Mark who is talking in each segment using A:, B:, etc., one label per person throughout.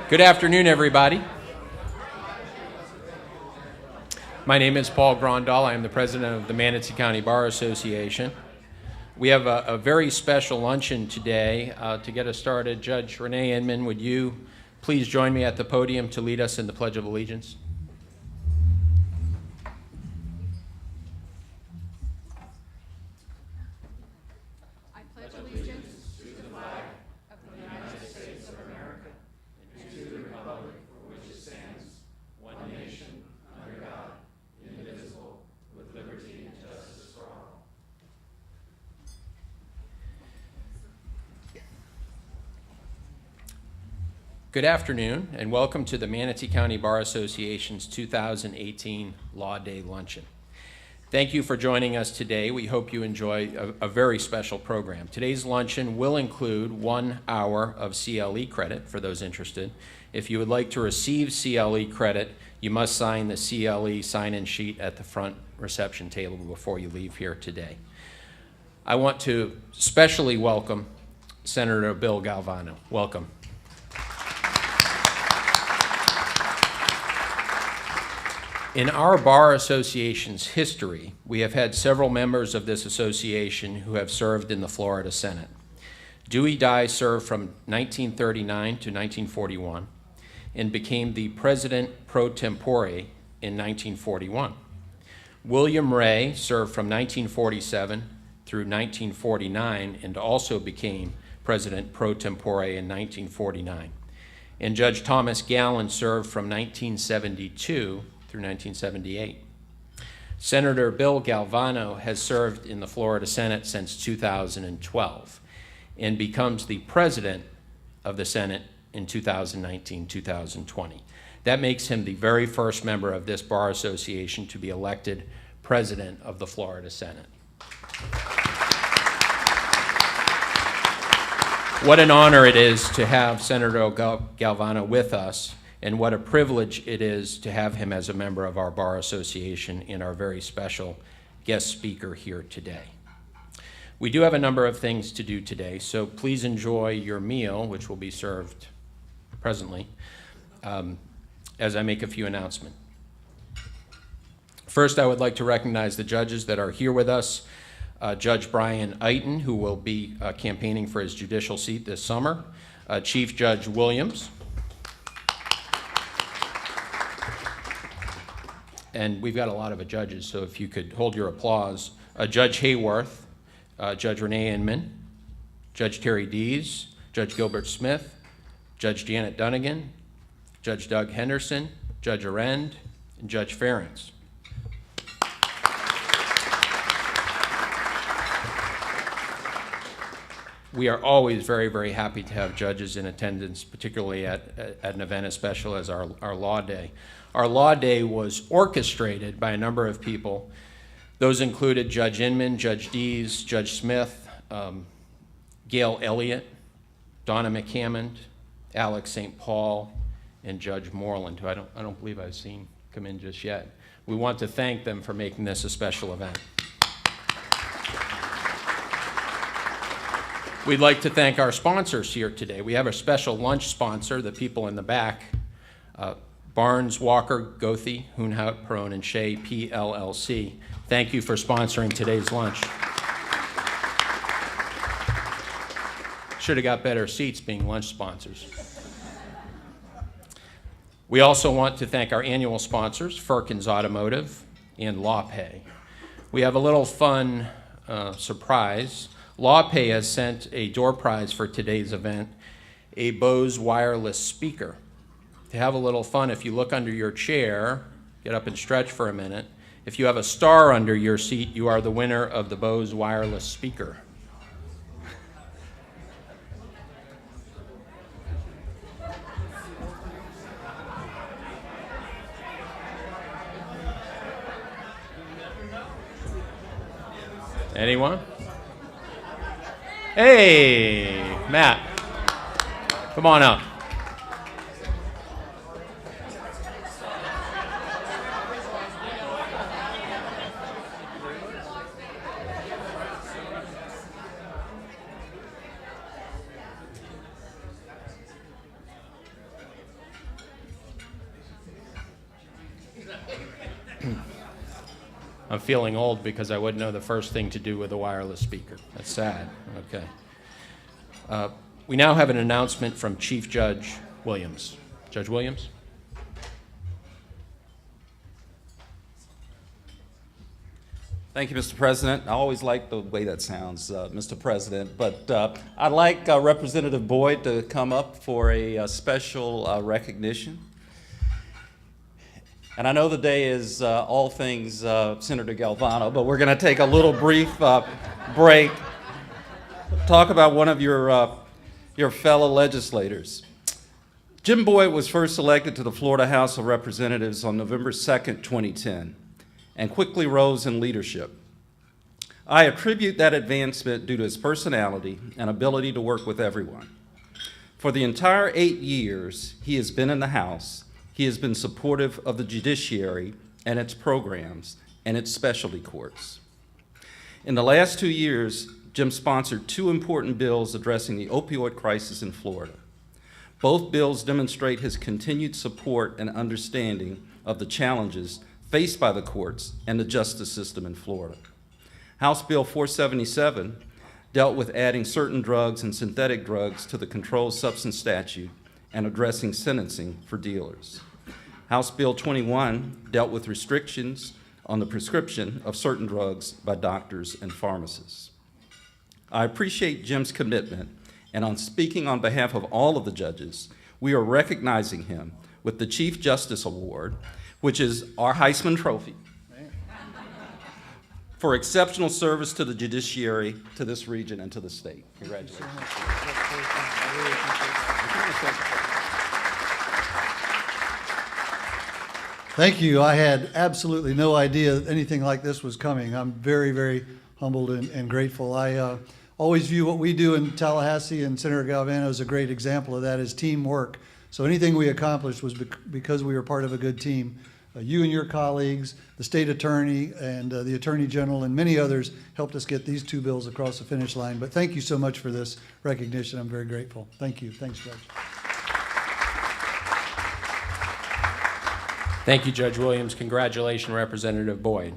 A: Good afternoon, everybody. My name is Paul Grondal. I am the president of the Manatee County Bar Association. We have a very special luncheon today. To get us started, Judge Renee Inman, would you please join me at the podium to lead us in the Pledge of Allegiance? Good afternoon, and welcome to the Manatee County Bar Association's 2018 Law Day Luncheon. Thank you for joining us today. We hope you enjoy a very special program. Today's luncheon will include 1 hour of CLE credit for those interested. If you would like to receive CLE credit, you must sign the CLE sign-in sheet at the front reception table before you leave here today. I want to specially welcome Senator Bill Galvano. Welcome. In our Bar Association's history, we have had several members of this association who have served in the Florida Senate. Dewey Dye served from 1939 to 1941 and became the president pro tempore in 1941. William Ray served from 1947 through 1949 and also became president pro tempore in 1949. And Judge Thomas Gallen served from 1972 through 1978. Senator Bill Galvano has served in the Florida Senate since 2012 and becomes the president of the Senate in 2019-2020. That makes him the very first member of this Bar Association to be elected president of the Florida Senate. What an honor it is to have Senator Galvano with us, and what a privilege it is to have him as a member of our Bar Association and our very special guest speaker here today. We do have a number of things to do today, so please enjoy your meal, which will be served presently, as I make a few announcements. First, I would like to recognize the judges that are here with us. Judge Bryan Eaton, who will be campaigning for his judicial seat this summer. Chief Judge Williams. And we've got a lot of judges, so if you could hold your applause. Judge Hayworth, Judge Renee Inman, Judge Terry Dees, Judge Gilbert Smith, Judge Janet Dunnigan, Judge Doug Henderson, Judge Arend, and Judge Ferentz. We are always very, very happy to have judges in attendance, particularly at an event as special as our Law Day. Our Law Day was orchestrated by a number of people. Those included Judge Inman, Judge Dees, Judge Smith, Gail Elliott, Donna McHammond, Alex St. Paul, and Judge Moreland, who I don't believe I've seen come in just yet. We want to thank them for making this a special event. We'd like to thank our sponsors here today. We have a special lunch sponsor, the people in the back, Barnes, Walker, Goethe, Hoonhout, Perone, and Shea, PLLC. Thank you for sponsoring today's lunch. Should have got better seats being lunch sponsors. We also want to thank our annual sponsors, Firkins Automotive and LawPay. We have a little fun surprise. LawPay has sent a door prize for today's event, a Bose wireless speaker. To have a little fun, if you look under your chair, get up and stretch for a minute. If you have a star under your seat, you are the winner of the Bose wireless speaker. Anyone? Hey, Matt. Come on up. I'm feeling old because I wouldn't know the first thing to do with a wireless speaker. That's sad. Okay. We now have an announcement from Chief Judge Williams. Judge Williams?
B: Thank you, Mr. President. I always like the way that sounds, Mr. President, but I'd like Representative Boyd to come up for a special recognition. And I know the day is all things Senator Galvano, but we're going to take a little brief break, talk about one of your fellow legislators. Jim Boyd was first elected to the Florida House of Representatives on November 2nd, 2010, and quickly rose in leadership. I attribute that advancement due to his personality and ability to work with everyone. For the entire 8 years he has been in the House, he has been supportive of the judiciary and its programs and its specialty courts. In the last 2 years, Jim sponsored 2 important bills addressing the opioid crisis in Florida. Both bills demonstrate his continued support and understanding of the challenges faced by the courts and the justice system in Florida. House Bill 477 dealt with adding certain drugs and synthetic drugs to the Controlled Substance Statute and addressing sentencing for dealers. House Bill 21 dealt with restrictions on the prescription of certain drugs by doctors and pharmacists. I appreciate Jim's commitment, and on speaking on behalf of all of the judges, we are recognizing him with the Chief Justice Award, which is our Heisman Trophy, for exceptional service to the judiciary, to this region, and to the state. Congratulations.
C: Thank you. I had absolutely no idea anything like this was coming. I'm very, very humbled and grateful. I always view what we do in Tallahassee, and Senator Galvano is a great example of that, is teamwork. So anything we accomplished was because we were part of a good team. You and your colleagues, the state attorney, and the attorney general, and many others helped us get these 2 bills across the finish line. But thank you so much for this recognition. I'm very grateful. Thank you. Thanks, Judge.
A: Thank you, Judge Williams. Congratulations, Representative Boyd.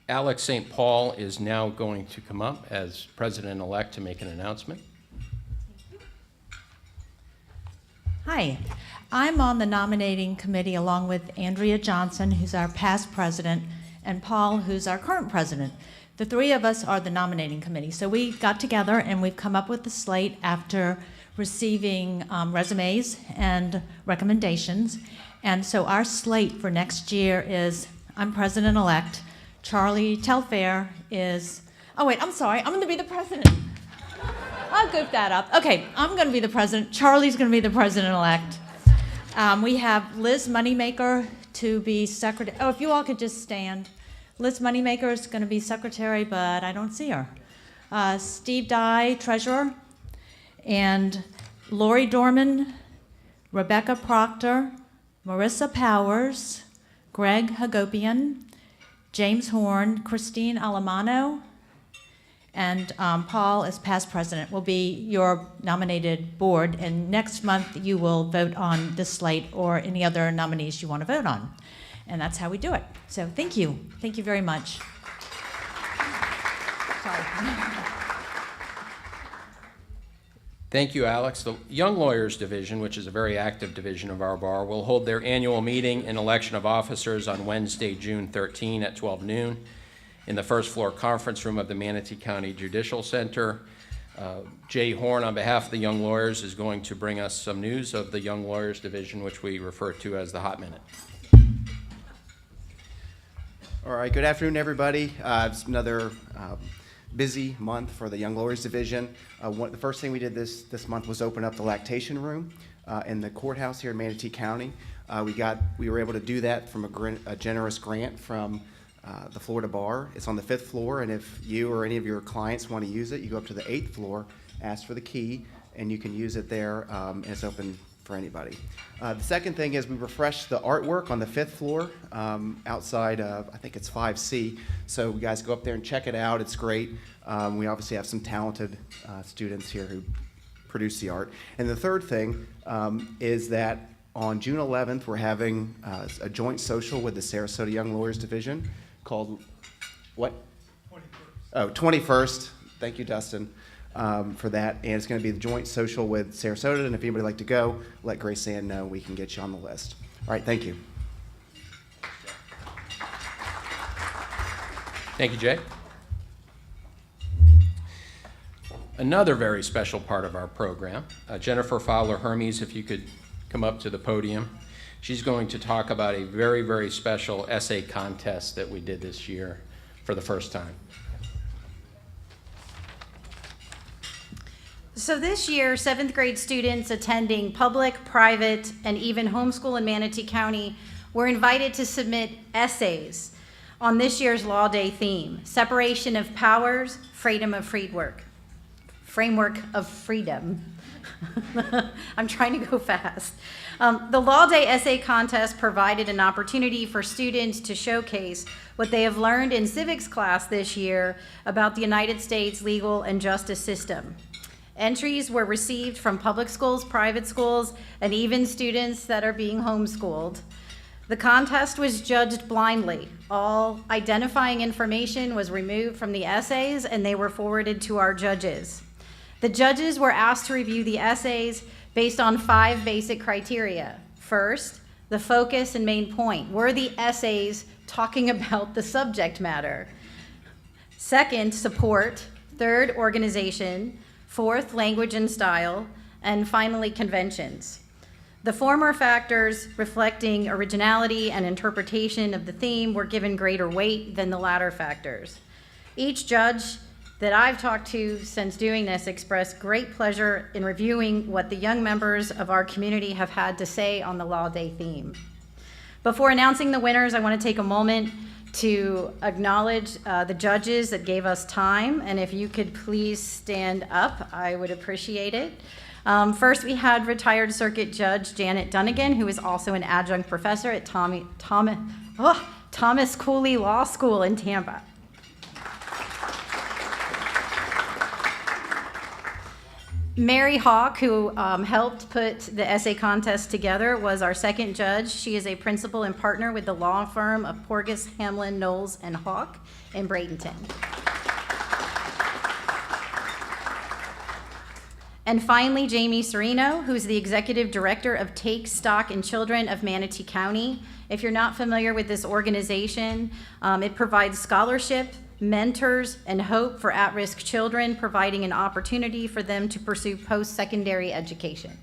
A: Alex St. Paul is now going to come up as President-elect to make an announcement.
D: Hi, I'm on the nominating committee along with Andrea Johnson, who's our past president, and Paul, who's our current president. The 3 of us are the nominating committee. So we got together and we've come up with the slate after receiving resumes and recommendations. And so our slate for next year is, I'm president-elect. Charlie Telfair is, oh wait, I'm sorry, I'm gonna be the president. I'll goof that up. Okay, I'm gonna be the president. Charlie's gonna be the president-elect. We have Liz Moneymaker to be secretary. Oh, if you all could just stand. Liz Moneymaker is gonna be secretary, but I don't see her. Steve Dye, treasurer. And Lori Dorman, Rebecca Proctor, Marissa Powers, Greg Hagopian, James Horn, Christine Alamano, and Paul, as past president, will be your nominated board. And next month, you will vote on this slate or any other nominees you want to vote on. And that's how we do it. So thank you. Thank you very much. Sorry.
A: Thank you, Alex. The Young Lawyers Division, which is a very active division of our bar, will hold their annual meeting and election of officers on Wednesday, June 13 at 12 noon in the first floor conference room of the Manatee County Judicial Center. Jay Horn, on behalf of the Young Lawyers, is going to bring us some news of the Young Lawyers Division, which we refer to as the Hot Minute.
E: All right, good afternoon, everybody. It's another busy month for the Young Lawyers Division. The first thing we did this month was open up the lactation room in the courthouse here in Manatee County. We were able to do that from a generous grant from the Florida Bar. It's on the 5th floor, and if you or any of your clients want to use it, you go up to the 8th floor, ask for the key, and you can use it there, and it's open for anybody. The second thing is we refreshed the artwork on the 5th floor outside of, I think it's 5C, so you guys go up there and check it out. It's great. We obviously have some talented students here who produce the art. And the third thing is that on June 11th, we're having a joint social with the Sarasota Young Lawyers Division called, what? 21st. Oh, 21st. Thank you, Dustin, for that. And it's going to be the joint social with Sarasota. And if anybody would like to go, let Grace Ann know. We can get you on the list. All right, thank you.
A: Thank you, Jay. Another very special part of our program, Jennifer Fowler Hermes, if you could come up to the podium. She's going to talk about a very, very special essay contest that we did this year for the first time.
F: So this year, 7th grade students attending public, private, and even homeschool in Manatee County were invited to submit essays on this year's Law Day theme, Separation of Powers, Framework of Freedom. I'm trying to go fast. The Law Day Essay Contest provided an opportunity for students to showcase what they have learned in civics class this year about the United States legal and justice system. Entries were received from public schools, private schools, and even students that are being homeschooled. The contest was judged blindly. All identifying information was removed from the essays, and they were forwarded to our judges. The judges were asked to review the essays based on 5 basic criteria. First, the focus and main point. Were the essays talking about the subject matter? Second, support. Third, organization. Fourth, language and style. And finally, conventions. The former factors reflecting originality and interpretation of the theme were given greater weight than the latter factors. Each judge that I've talked to since doing this expressed great pleasure in reviewing what the young members of our community have had to say on the Law Day theme. Before announcing the winners, I want to take a moment to acknowledge the judges that gave us time, and if you could please stand up, I would appreciate it. First, we had retired Circuit Judge Janet Dunnigan, who is also an adjunct professor at Thomas Cooley Law School in Tampa. Mary Hawk, who helped put the essay contest together, was our second judge. She is a principal and partner with the law firm of Porgus, Hamlin, Knowles, and Hawk in Bradenton. And finally, Jamie Serino, who's the executive director of Take Stock in Children of Manatee County. If you're not familiar with this organization, it provides scholarship, mentors, and hope for at-risk children, providing an opportunity for them to pursue post-secondary education.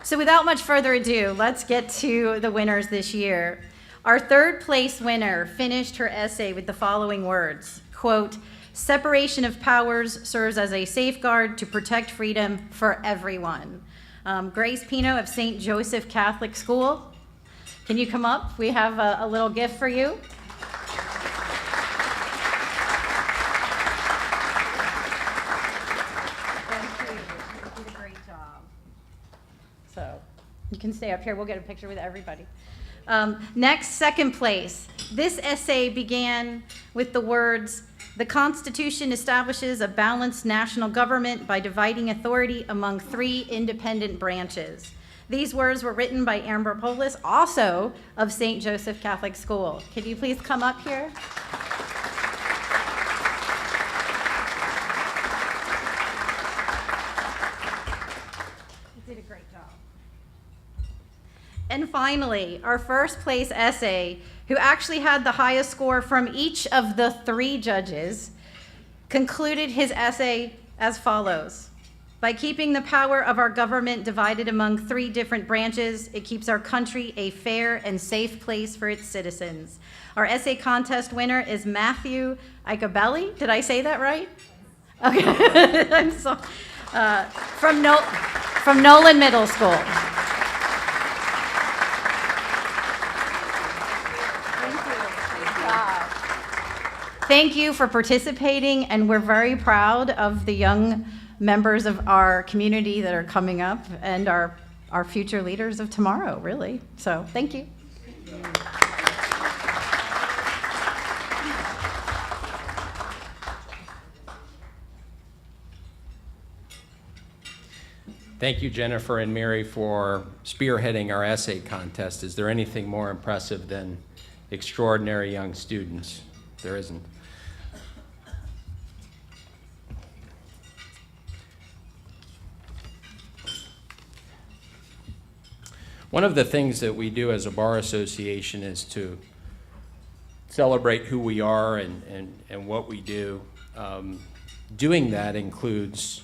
F: So without much further ado, let's get to the winners this year. Our third place winner finished her essay with the following words, quote, "Separation of powers serves as a safeguard to protect freedom for everyone." Grace Pino of St. Joseph Catholic School. Can you come up? We have a little gift for you. Thank you. You did a great job. So you can stay up here. We'll get a picture with everybody. Next, second place. This essay began with the words, "The Constitution establishes a balanced national government by dividing authority among 3 independent branches." These words were written by Amber Polis, also of St. Joseph Catholic School. Could you please come up here? You did a great job. And finally, our first place essay, who actually had the highest score from each of the 3 judges, concluded his essay as follows. By keeping the power of our government divided among 3 different branches, it keeps our country a fair and safe place for its citizens. Our essay contest winner is Matthew Icabelli. Did I say that right? Okay. I'm sorry. From Nolan Middle School. Thank you for participating, and we're very proud of the young members of our community that are coming up and our future leaders of tomorrow, really. So thank you.
A: Thank you, Jennifer and Mary, for spearheading our essay contest. Is there anything more impressive than extraordinary young students? There isn't. One of the things that we do as a bar association is to celebrate who we are and what we do. Doing that includes,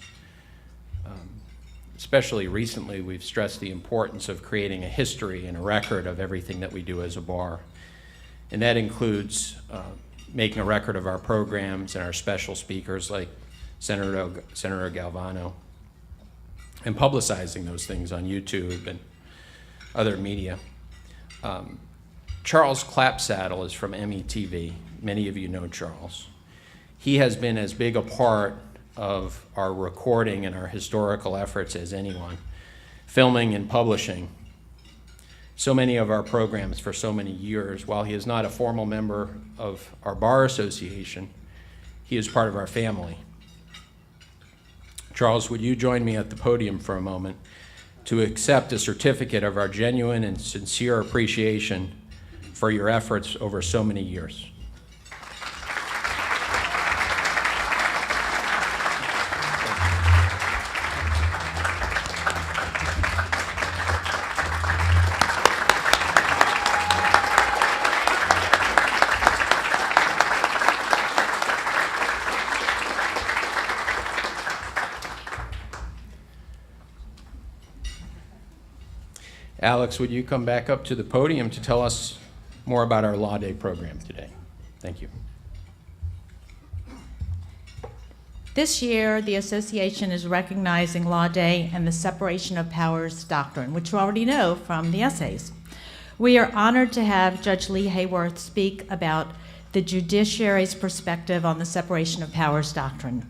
A: especially recently, we've stressed the importance of creating a history and a record of everything that we do as a bar. And that includes making a record of our programs and our special speakers like Senator Galvano, and publicizing those things on YouTube and other media. Charles Clapsaddle is from METV. Many of you know Charles. He has been as big a part of our recording and our historical efforts as anyone, filming and publishing so many of our programs for so many years. While he is not a formal member of our bar association, he is part of our family. Charles, would you join me at the podium for a moment to accept a certificate of our genuine and sincere appreciation for your efforts over so many years. Alex, would you come back up to the podium to tell us more about our Law Day program today? Thank you.
D: This year, the association is recognizing Law Day and the separation of powers doctrine, which you already know from the essays. We are honored to have Judge Leigh Hayworth speak about the judiciary's perspective on the separation of powers doctrine.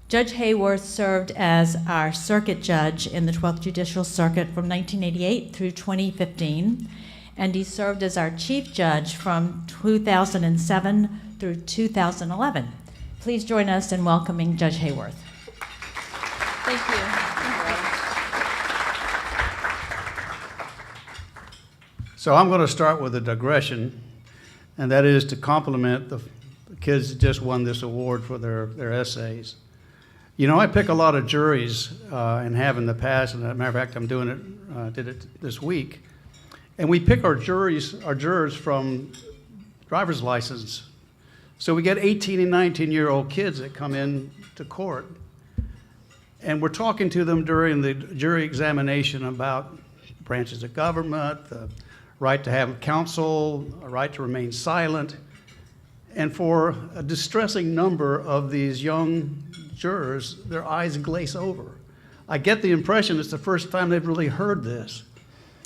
D: Judge Hayworth served as our circuit judge in the 12th Judicial Circuit from 1988 through 2015, and he served as our chief judge from 2007 through 2011. Please join us in welcoming Judge Hayworth. Thank you.
G: So I'm going to start with a digression, and that is to compliment the kids that just won this award for their essays. You know, I pick a lot of juries and have in the past, and as a matter of fact, I'm doing it, did it this week. And we pick our jurors from driver's license. So we get 18 and 19-year-old kids that come in to court. And we're talking to them during the jury examination about branches of government, the right to have counsel, a right to remain silent. And for a distressing number of these young jurors, their eyes glaze over. I get the impression it's the first time they've really heard this.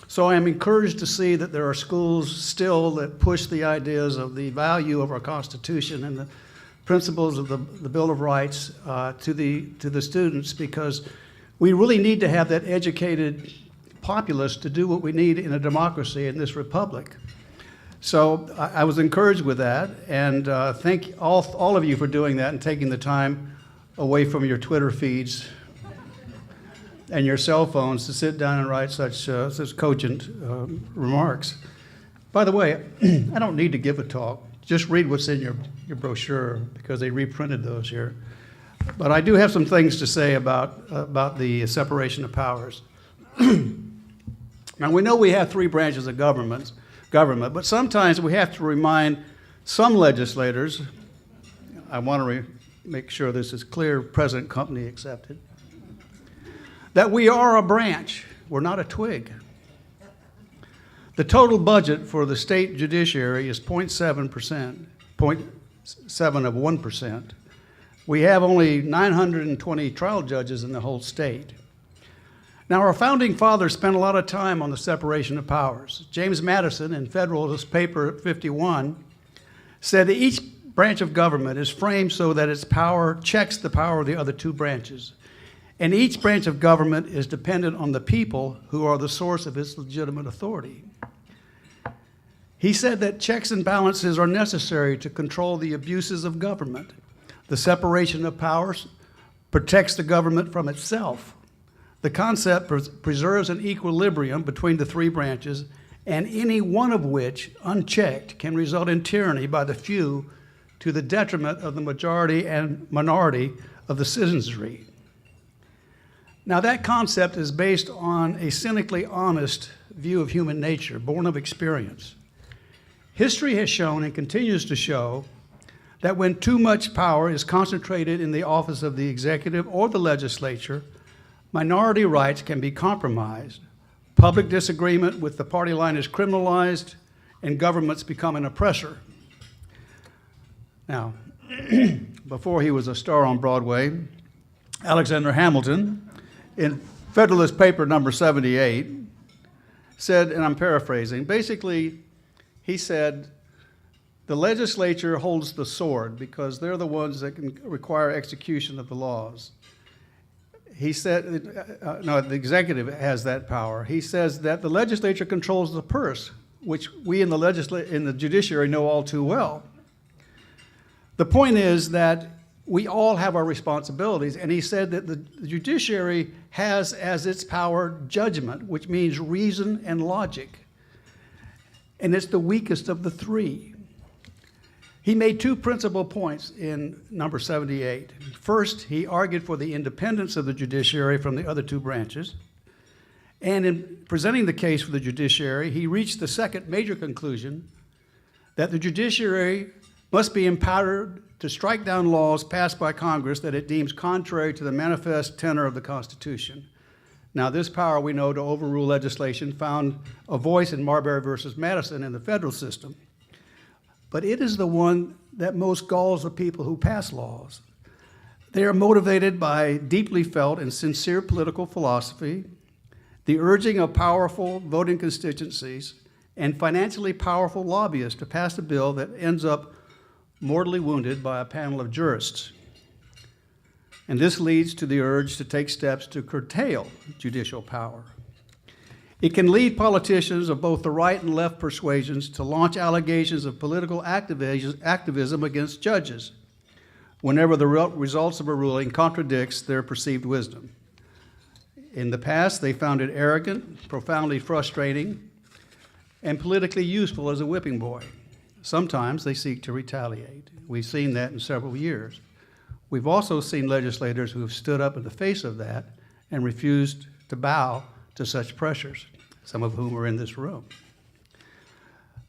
G: So I am encouraged to see that there are schools still that push the ideas of the value of our Constitution and the principles of the Bill of Rights to the students, because we really need to have that educated populace to do what we need in a democracy in this republic. So I was encouraged with that, and thank all of you for doing that and taking the time away from your Twitter feeds and your cell phones to sit down and write such cogent remarks. By the way, I don't need to give a talk. Just read what's in your brochure, because they reprinted those here. But I do have some things to say about the separation of powers. Now, we know we have three branches of government, but sometimes we have to remind some legislators, I want to make sure this is clear, President Company accepted, that we are a branch, we're not a twig. The total budget for the state judiciary is 0.7%, 0.7 of 1%. We have only 920 trial judges in the whole state. Now, our founding fathers spent a lot of time on the separation of powers. James Madison, in Federalist Paper 51, said that each branch of government is framed so that its power checks the power of the other two branches. And each branch of government is dependent on the people who are the source of its legitimate authority. He said that checks and balances are necessary to control the abuses of government. The separation of powers protects the government from itself. The concept preserves an equilibrium between the three branches, and any one of which, unchecked, can result in tyranny by the few to the detriment of the majority and minority of the citizenry. Now, that concept is based on a cynically honest view of human nature, born of experience. History has shown and continues to show that when too much power is concentrated in the office of the executive or the legislature, minority rights can be compromised, public disagreement with the party line is criminalized, and governments become an oppressor. Now, before he was a star on Broadway, Alexander Hamilton, in Federalist Paper number 78, said, and I'm paraphrasing, basically, he said, the legislature holds the sword because they're the ones that can require execution of the laws. He said, no, the executive has that power. He says that the legislature controls the purse, which we in the judiciary know all too well. The point is that we all have our responsibilities, and he said that the judiciary has as its power judgment, which means reason and logic, and it's the weakest of the three. He made two principal points in number 78. First, he argued for the independence of the judiciary from the other two branches, and in presenting the case for the judiciary, he reached the second major conclusion that the judiciary must be empowered to strike down laws passed by Congress that it deems contrary to the manifest tenor of the Constitution. Now, this power, we know, to overrule legislation found a voice in Marbury versus Madison in the federal system. But it is the one that most galls the people who pass laws. They are motivated by deeply felt and sincere political philosophy, the urging of powerful voting constituencies, and financially powerful lobbyists to pass a bill that ends up mortally wounded by a panel of jurists. And this leads to the urge to take steps to curtail judicial power. It can lead politicians of both the right and left persuasions to launch allegations of political activism against judges whenever the results of a ruling contradicts their perceived wisdom. In the past, they found it arrogant, profoundly frustrating, and politically useful as a whipping boy. Sometimes they seek to retaliate. We've seen that in several years. We've also seen legislators who have stood up in the face of that and refused to bow to such pressures, some of whom are in this room.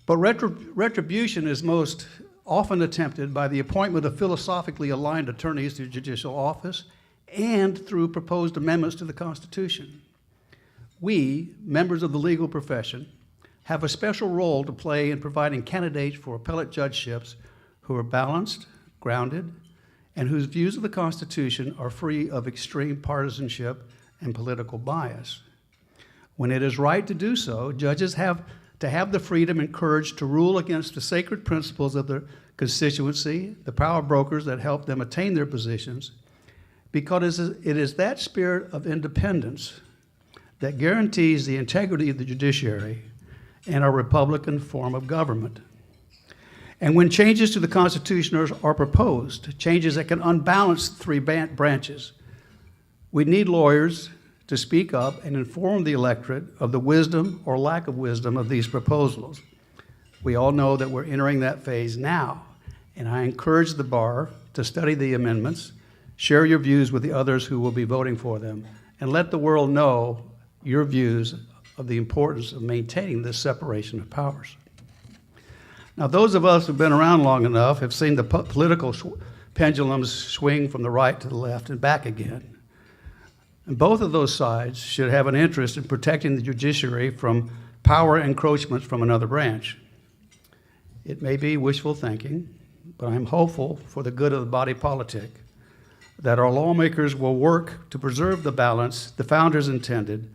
G: But retribution is most often attempted by the appointment of philosophically aligned attorneys to judicial office and through proposed amendments to the Constitution. We, members of the legal profession, have a special role to play in providing candidates for appellate judgeships who are balanced, grounded, and whose views of the Constitution are free of extreme partisanship and political bias. When it is right to do so, judges have to have the freedom and courage to rule against the sacred principles of their constituency, the power brokers that help them attain their positions, because it is that spirit of independence that guarantees the integrity of the judiciary and our Republican form of government. And when changes to the Constitution are proposed, changes that can unbalance the three branches, we need lawyers to speak up and inform the electorate of the wisdom or lack of wisdom of these proposals. We all know that we're entering that phase now, and I encourage the bar to study the amendments, share your views with the others who will be voting for them, and let the world know your views of the importance of maintaining this separation of powers. Now, those of us who've been around long enough have seen the political pendulums swing from the right to the left and back again. And both of those sides should have an interest in protecting the judiciary from power encroachments from another branch. It may be wishful thinking, but I'm hopeful for the good of the body politic that our lawmakers will work to preserve the balance the founders intended,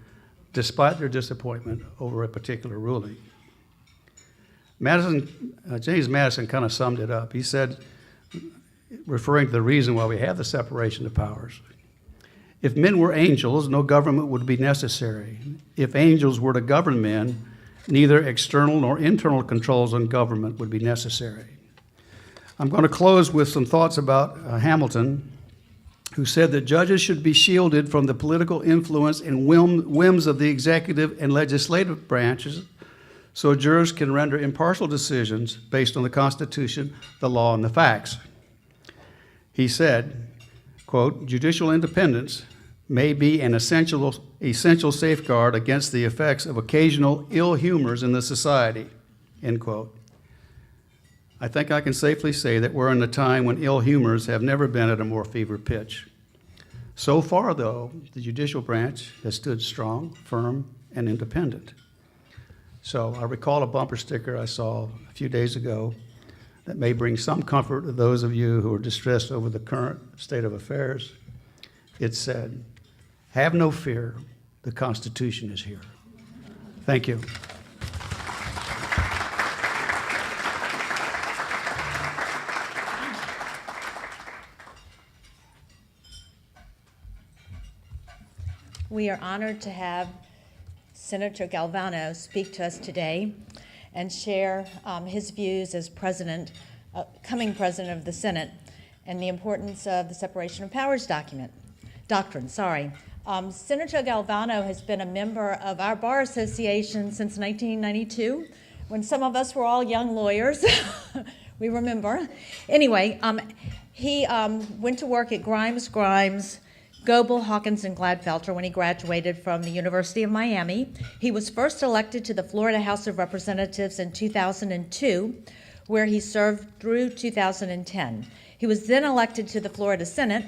G: despite their disappointment over a particular ruling. James Madison kind of summed it up. He said, referring to the reason why we have the separation of powers. If men were angels, no government would be necessary. If angels were to govern men, neither external nor internal controls on government would be necessary. I'm going to close with some thoughts about Hamilton, who said that judges should be shielded from the political influence and whims of the executive and legislative branches so jurors can render impartial decisions based on the Constitution, the law, and the facts. He said, quote, "Judicial independence may be an essential safeguard against the effects of occasional ill humors in the society," end quote. I think I can safely say that we're in a time when ill humors have never been at a more fevered pitch. So far, though, the judicial branch has stood strong, firm, and independent. So I recall a bumper sticker I saw a few days ago that may bring some comfort to those of you who are distressed over the current state of affairs. It said, "Have no fear, the Constitution is here." Thank you.
D: We are honored to have Senator Galvano speak to us today and share his views as coming president of the Senate, and the importance of the separation of powers doctrine. Senator Galvano has been a member of our Bar Association since 1992, when some of us were all young lawyers. We remember. Anyway, he went to work at Grimes, Goebel, Hawkins, and Gladfelter when he graduated from the University of Miami. He was first elected to the Florida House of Representatives in 2002, where he served through 2010. He was then elected to the Florida Senate,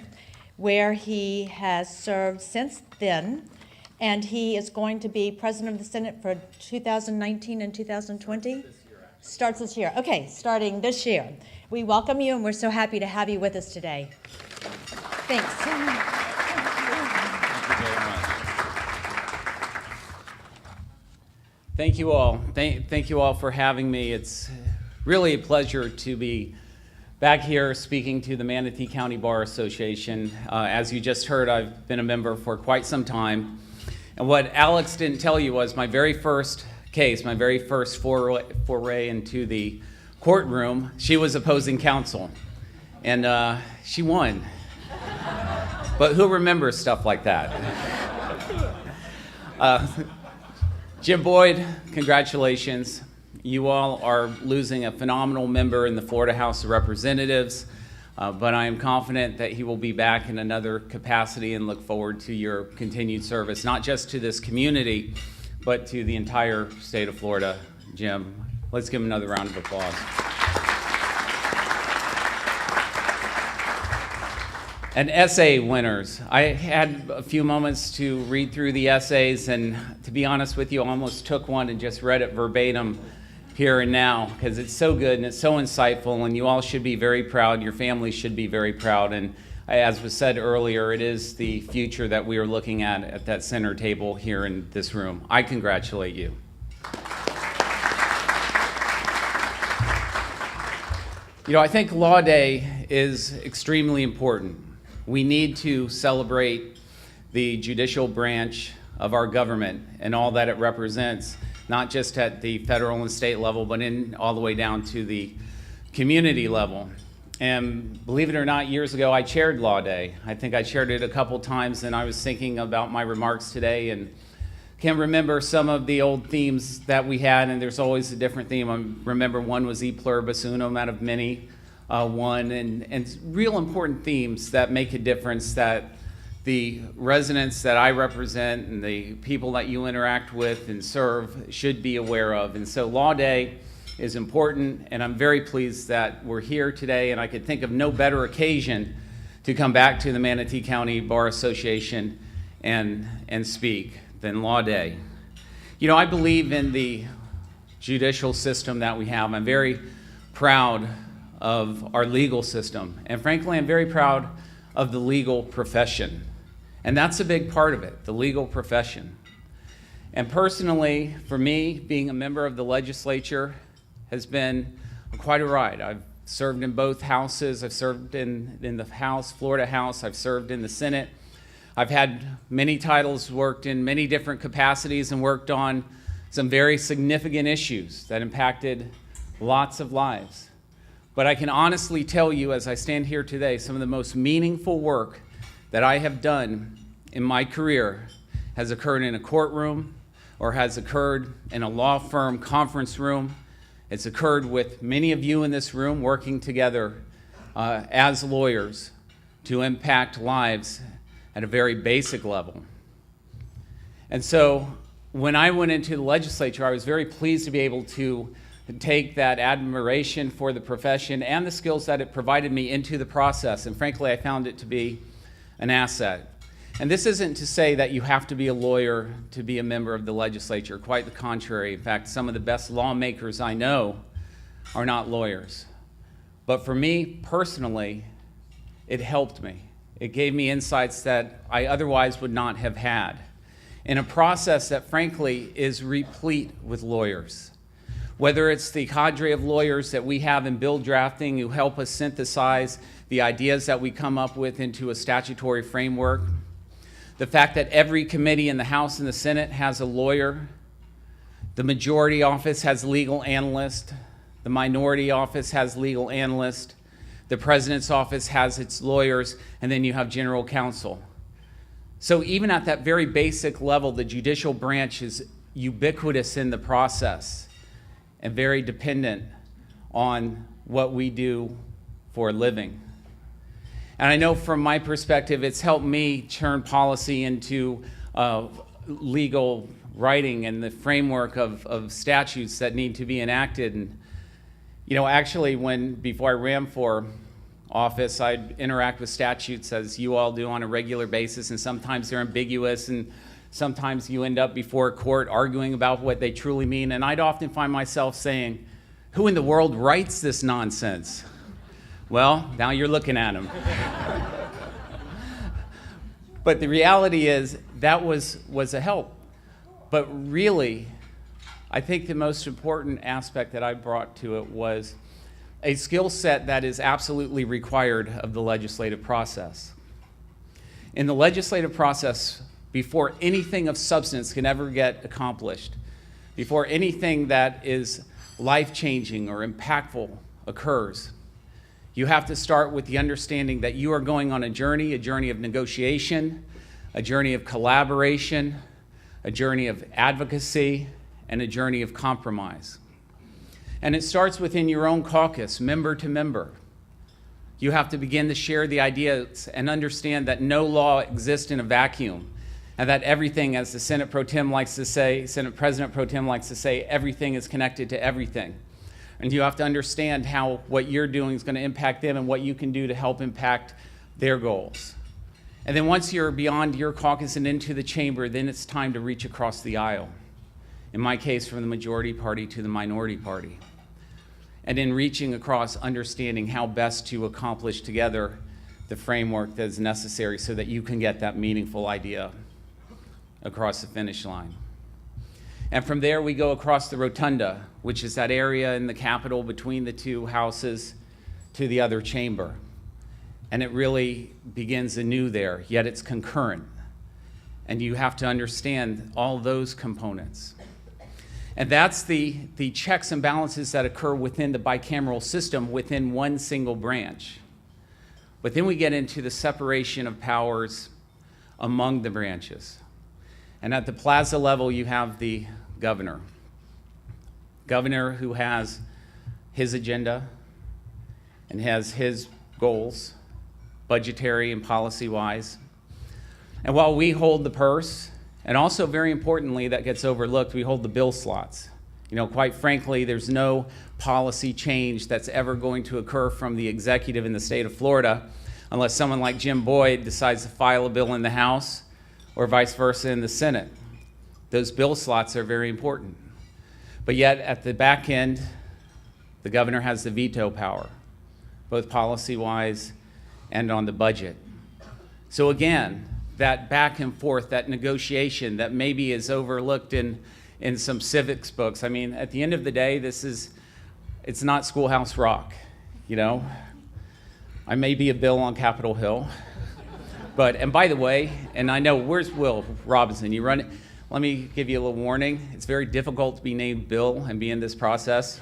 D: where he has served since then, and he is going to be president of the Senate for 2019 and 2020? Starts this year. Okay, starting this year. We welcome you, and we're so happy to have you with us today. Thanks.
H: Thank you all. Thank you all for having me. It's really a pleasure to be back here speaking to the Manatee County Bar Association. As you just heard, I've been a member for quite some time. And what Alex didn't tell you was my very first case, my very first foray into the courtroom, she was opposing counsel. And she won. But who remembers stuff like that? Jim Boyd, congratulations. You all are losing a phenomenal member in the Florida House of Representatives, but I am confident that he will be back in another capacity and look forward to your continued service, not just to this community, but to the entire state of Florida. Jim, let's give him another round of applause. And essay winners. I had a few moments to read through the essays, and to be honest with you, I almost took one and just read it verbatim here and now, because it's so good and it's so insightful, and you all should be very proud. Your family should be very proud. And as was said earlier, it is the future that we are looking at that center table here in this room. I congratulate you. You know, I think Law Day is extremely important. We need to celebrate the judicial branch of our government and all that it represents, not just at the federal and state level, but all the way down to the community level. And believe it or not, years ago I chaired Law Day. I think I chaired it a couple times, and I was thinking about my remarks today and can remember some of the old themes that we had, and there's always a different theme. I remember one was E pluribus unum out of many, one, and real important themes that make a difference that the residents that I represent and the people that you interact with and serve should be aware of. And so Law Day is important, and I'm very pleased that we're here today, and I could think of no better occasion to come back to the Manatee County Bar Association and speak than Law Day. You know, I believe in the judicial system that we have. I'm very proud of our legal system, and frankly, I'm very proud of the legal profession. And that's a big part of it, the legal profession. And personally, for me, being a member of the legislature has been quite a ride. I've served in both houses. I've served in the House, Florida House. I've served in the Senate. I've had many titles, worked in many different capacities, and worked on some very significant issues that impacted lots of lives. But I can honestly tell you, as I stand here today, some of the most meaningful work that I have done in my career has occurred in a courtroom or has occurred in a law firm conference room. It's occurred with many of you in this room working together as lawyers to impact lives at a very basic level. And so when I went into the legislature, I was very pleased to be able to take that admiration for the profession and the skills that it provided me into the process. And frankly, I found it to be an asset. And this isn't to say that you have to be a lawyer to be a member of the legislature. Quite the contrary. In fact, some of the best lawmakers I know are not lawyers. But for me personally, it helped me. It gave me insights that I otherwise would not have had in a process that frankly is replete with lawyers. Whether it's the cadre of lawyers that we have in bill drafting who help us synthesize the ideas that we come up with into a statutory framework, the fact that every committee in the House and the Senate has a lawyer, the majority office has legal analyst, the minority office has legal analyst, the president's office has its lawyers, and then you have general counsel. So even at that very basic level, the judicial branch is ubiquitous in the process and very dependent on what we do for a living. And I know from my perspective, it's helped me turn policy into legal writing and the framework of statutes that need to be enacted. And, you know, actually, before I ran for office, I'd interact with statutes as you all do on a regular basis, and sometimes they're ambiguous, and sometimes you end up before a court arguing about what they truly mean. And I'd often find myself saying, who in the world writes this nonsense? Well, now you're looking at him. But the reality is that was a help. But really, I think the most important aspect that I brought to it was a skill set that is absolutely required of the legislative process. In the legislative process, before anything of substance can ever get accomplished, before anything that is life-changing or impactful occurs, you have to start with the understanding that you are going on a journey of negotiation, a journey of collaboration, a journey of advocacy, and a journey of compromise. And it starts within your own caucus, member to member. You have to begin to share the ideas and understand that no law exists in a vacuum, and that everything, as the Senate Pro Tem likes to say, Senate President Pro Tem likes to say, everything is connected to everything. And you have to understand how what you're doing is going to impact them and what you can do to help impact their goals. And then once you're beyond your caucus and into the chamber, then it's time to reach across the aisle. In my case, from the majority party to the minority party. And in reaching across, understanding how best to accomplish together the framework that is necessary so that you can get that meaningful idea across the finish line. And from there, we go across the rotunda, which is that area in the Capitol between the two houses to the other chamber. And it really begins anew there, yet it's concurrent. And you have to understand all those components. And that's the checks and balances that occur within the bicameral system within one single branch. But then we get into the separation of powers among the branches. And at the plaza level, you have the governor. Governor who has his agenda and has his goals, budgetary and policy-wise. And while we hold the purse, and also very importantly, that gets overlooked, we hold the bill slots. You know, quite frankly, there's no policy change that's ever going to occur from the executive in the state of Florida unless someone like Jim Boyd decides to file a bill in the House or vice versa in the Senate. Those bill slots are very important. But yet, at the back end, the governor has the veto power, both policy-wise and on the budget. So again, that back and forth, that negotiation that maybe is overlooked in some civics books. I mean, at the end of the day, it's not Schoolhouse Rock. you know. I may be a Bill on Capitol Hill, but, and by the way, and I know, where's Will Robinson? You run it. Let me give you a little warning. It's very difficult to be named Bill and be in this process.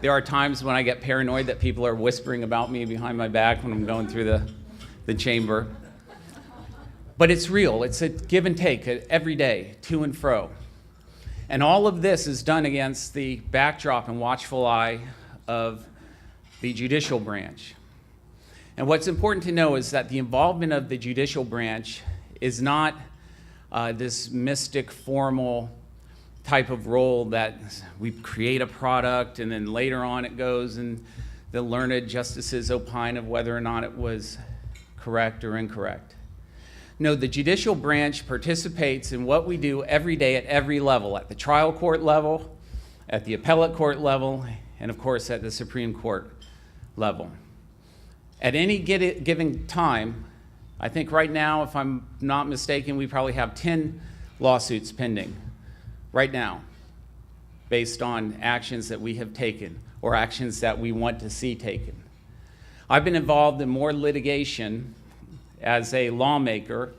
H: There are times when I get paranoid that people are whispering about me behind my back when I'm going through the chamber. But it's real. It's a give and take every day, to and fro. And all of this is done against the backdrop and watchful eye of the judicial branch. And what's important to know is that the involvement of the judicial branch is not this mystic, formal type of role that we create a product and then later on it goes and the learned justices opine of whether or not it was correct or incorrect. No, the judicial branch participates in what we do every day at every level, at the trial court level, at the appellate court level, and of course at the Supreme Court level. At any given time, I think right now, if I'm not mistaken, we probably have 10 lawsuits pending right now based on actions that we have taken or actions that we want to see taken. I've been involved in more litigation as a lawmaker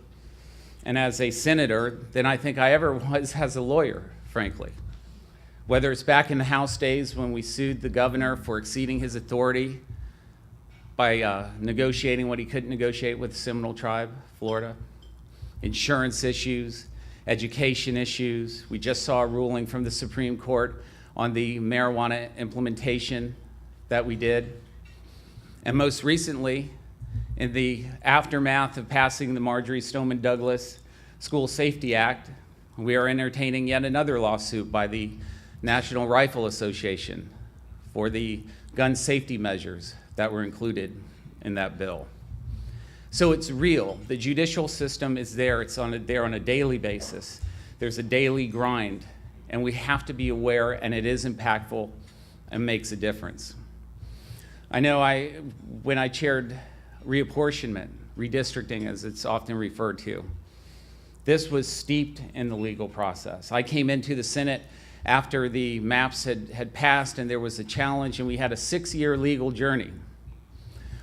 H: and as a senator than I think I ever was as a lawyer, frankly. Whether it's back in the House days when we sued the governor for exceeding his authority by negotiating what he couldn't negotiate with the Seminole Tribe, Florida, insurance issues, education issues. We just saw a ruling from the Supreme Court on the marijuana implementation that we did. And most recently, in the aftermath of passing the Marjorie Stoneman Douglas School Safety Act, we are entertaining yet another lawsuit by the National Rifle Association for the gun safety measures that were included in that bill. So it's real. The judicial system is there. It's there on a daily basis. There's a daily grind, and we have to be aware, and it is impactful and makes a difference. I know when I chaired reapportionment, redistricting as it's often referred to, this was steeped in the legal process. I came into the Senate after the maps had passed and there was a challenge, and we had a 6-year legal journey.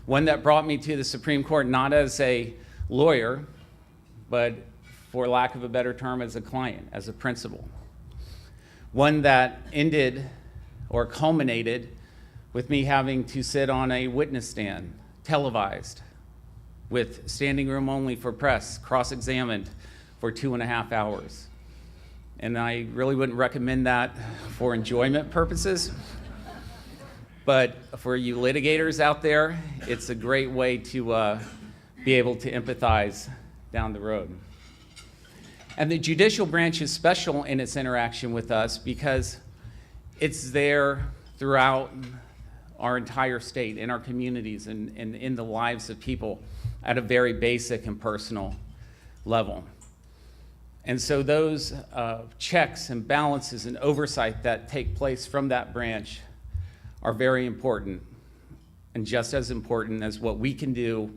H: One that brought me to the Supreme Court not as a lawyer, but for lack of a better term, as a client, as a principal. One that ended or culminated with me having to sit on a witness stand, televised, with standing room only for press, cross-examined for 2.5 hours. And I really wouldn't recommend that for enjoyment purposes. But for you litigators out there, it's a great way to be able to empathize down the road. And the judicial branch is special in its interaction with us because it's there throughout our entire state, in our communities, and in the lives of people at a very basic and personal level. And so those checks and balances and oversight that take place from that branch are very important, and just as important as what we can do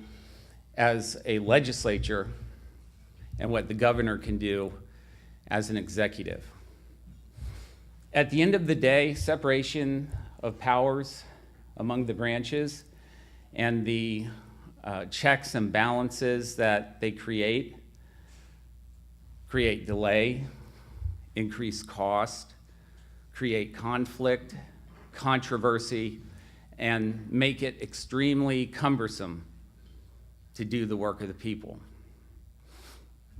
H: as a legislature and what the governor can do as an executive. At the end of the day, separation of powers among the branches and the checks and balances that they create delay, increase cost, create conflict, controversy, and make it extremely cumbersome to do the work of the people.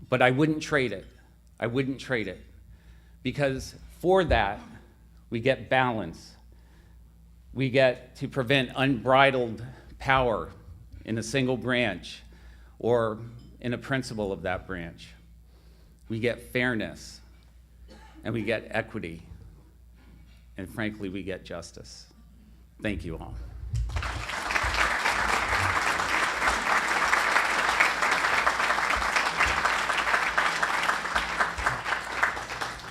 H: But I wouldn't trade it. I wouldn't trade it. Because for that, we get balance. We get to prevent unbridled power in a single branch or in a principle of that branch. We get fairness, and we get equity, and frankly, we get justice. Thank you all.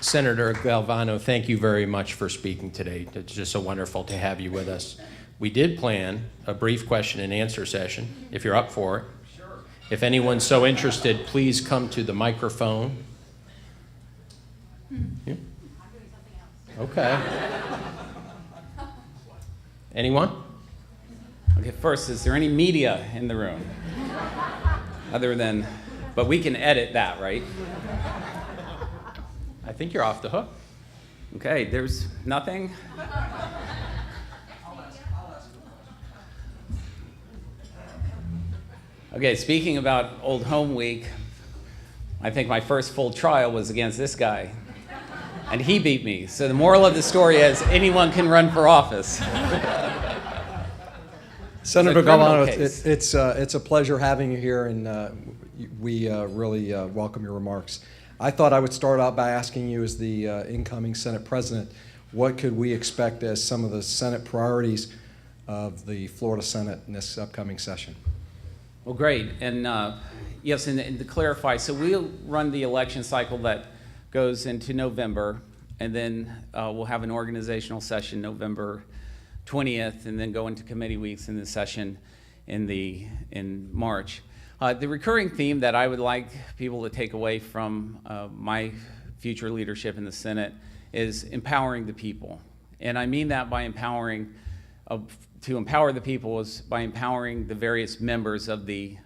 A: Senator Galvano, thank you very much for speaking today. It's just so wonderful to have you with us. We did plan a brief question and answer session, if you're up for it. Sure. If anyone's so interested, please come to the microphone. Yeah. I'm doing something else. Okay. Anyone?
H: Okay, first, is there any media in the room? Other than, but we can edit that, right?
A: I think you're off the hook.
H: Okay, there's nothing? Okay, speaking about Old Home Week, I think my first full trial was against this guy, and he beat me. So the moral of the story is anyone can run for office.
I: Senator
H: It's a criminal
I: Galvano,
H: case.
I: it's a pleasure having you here, and we really welcome your remarks. I thought I would start out by asking you, as the incoming Senate President, what could we expect as some of the Senate priorities of the Florida Senate in this upcoming session?
H: Well, great. And yes, and to clarify, so we'll run the election cycle that goes into November, and then we'll have an organizational session November 20th, and then go into committee weeks in the session in March. The recurring theme that I would like people to take away from my future leadership in the Senate is empowering the people. And I mean that by empowering, to empower the people is by empowering the various members of the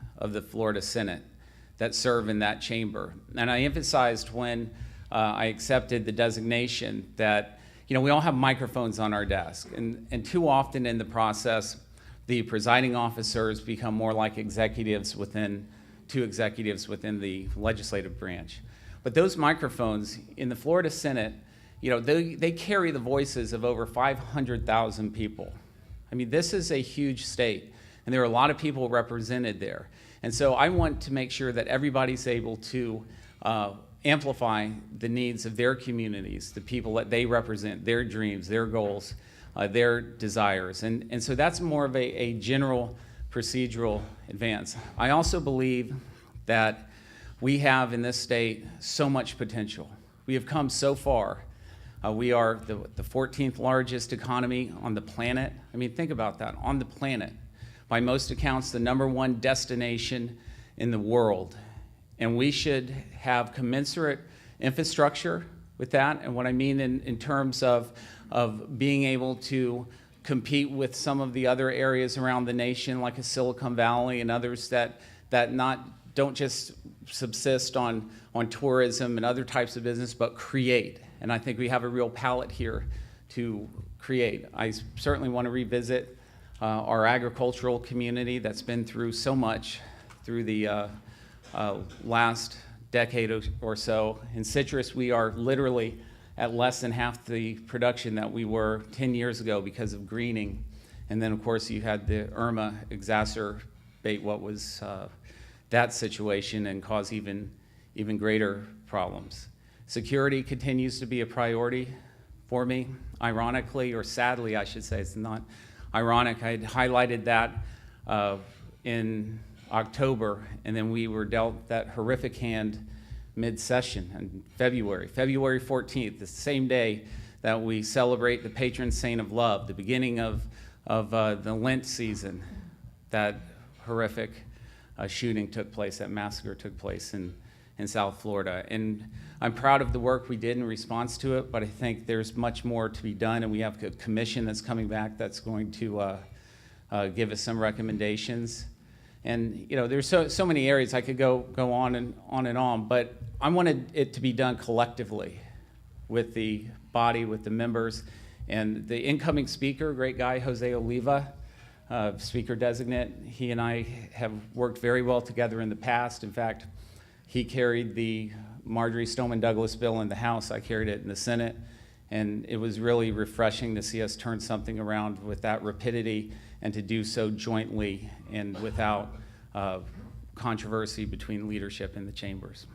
H: Florida Senate that serve in that chamber. And I emphasized when I accepted the designation that, you know, we all have microphones on our desk, and too often in the process, the presiding officers become more like executives within the legislative branch. But those microphones in the Florida Senate, you know, they carry the voices of over 500,000 people. I mean, this is a huge state, and there are a lot of people represented there. And so I want to make sure that everybody's able to amplify the needs of their communities, the people that they represent, their dreams, their goals, their desires. And so that's more of a general procedural advance. I also believe that we have in this state so much potential. We have come so far. We are the 14th largest economy on the planet. I mean, think about that, on the planet. By most accounts, the #1 destination in the world. And we should have commensurate infrastructure with that. And what I mean in terms of being able to compete with some of the other areas around the nation, like a Silicon Valley and others that don't just subsist on tourism and other types of business, but create. And I think we have a real palette here to create. I certainly want to revisit our agricultural community that's been through so much through the last decade or so. In citrus, we are literally at less than half the production that we were 10 years ago because of greening. And then, of course, you had the Irma exacerbate what was that situation and cause even greater problems. Security continues to be a priority for me. Ironically, or sadly, I should say, it's not ironic. I had highlighted that in October, and then we were dealt that horrific hand mid-session in February 14th, the same day that we celebrate the patron saint of love, the beginning of the Lent season. That horrific shooting took place, that massacre took place in South Florida. And I'm proud of the work we did in response to it, but I think there's much more to be done, and we have a commission that's coming back that's going to give us some recommendations. And you know, there's so many areas I could go on and on, but I wanted it to be done collectively with the body, with the members, and the incoming speaker, great guy, Jose Oliva, speaker designate. He and I have worked very well together in the past. In fact, he carried the Marjorie Stoneman Douglas bill in the House. I carried it in the Senate, and it was really refreshing to see us turn something around with that rapidity and to do so jointly and without controversy between leadership and the chambers.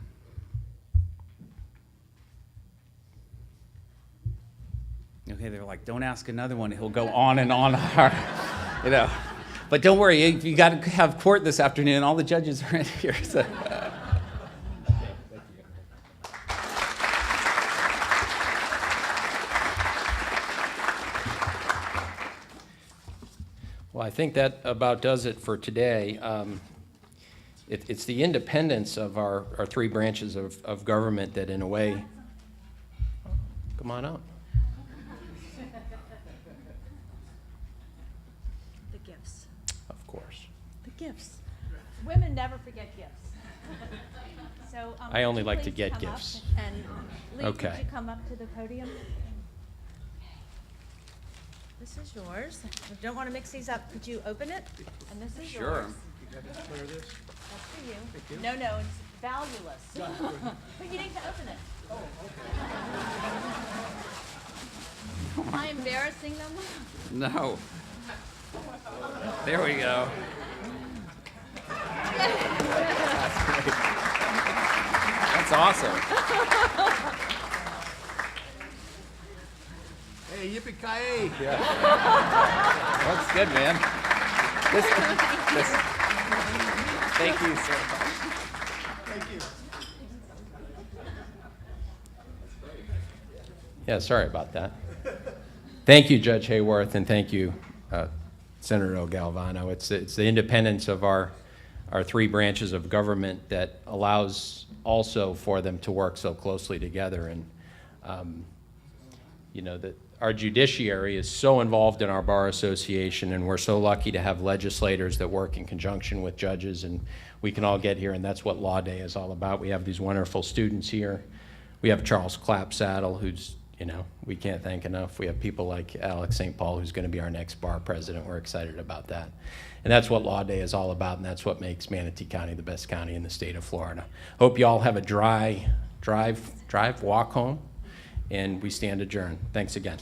H: Okay, they're like, don't ask another one. He'll go on and on, you know. But don't worry, you got to have court this afternoon. All the judges are in here. So.
A: Well, I think that about does it for today. It's the independence of our three branches of government that, in a way, come on up.
F: The gifts.
A: course.
D: The gifts. Women never forget gifts. So,
A: I only
D: would you
A: like to
D: please
A: get
D: come up?
A: gifts.
D: And Leigh,
A: Okay.
D: could you come up to the podium? This is yours. I don't want to mix these up. Could you open it? And this is yours. That's for you. No, it's valueless. But you need to open it. Am I embarrassing them?
H: No. There we go. That's awesome.
J: Hey, yippee-ki-yay!
H: Looks good, man. Thank you, sir.
A: Yeah, sorry about that. Thank you, Judge Hayworth, and thank you, Senator Galvano. It's the independence of our three branches of government that allows also for them to work so closely together. And you know, that our judiciary is so involved in our Bar Association, and we're so lucky to have legislators that work in conjunction with judges, and we can all get here, and that's what Law Day is all about. We have these wonderful students here. We have Charles Clapsaddle, who's, you know, we can't thank enough. We have people like Alex St. Paul, who's going to be our next bar president. We're excited about that. And that's what Law Day is all about, and that's what makes Manatee County the best county in the state of Florida. Hope you all have a dry walk home, and we stand adjourned. Thanks again.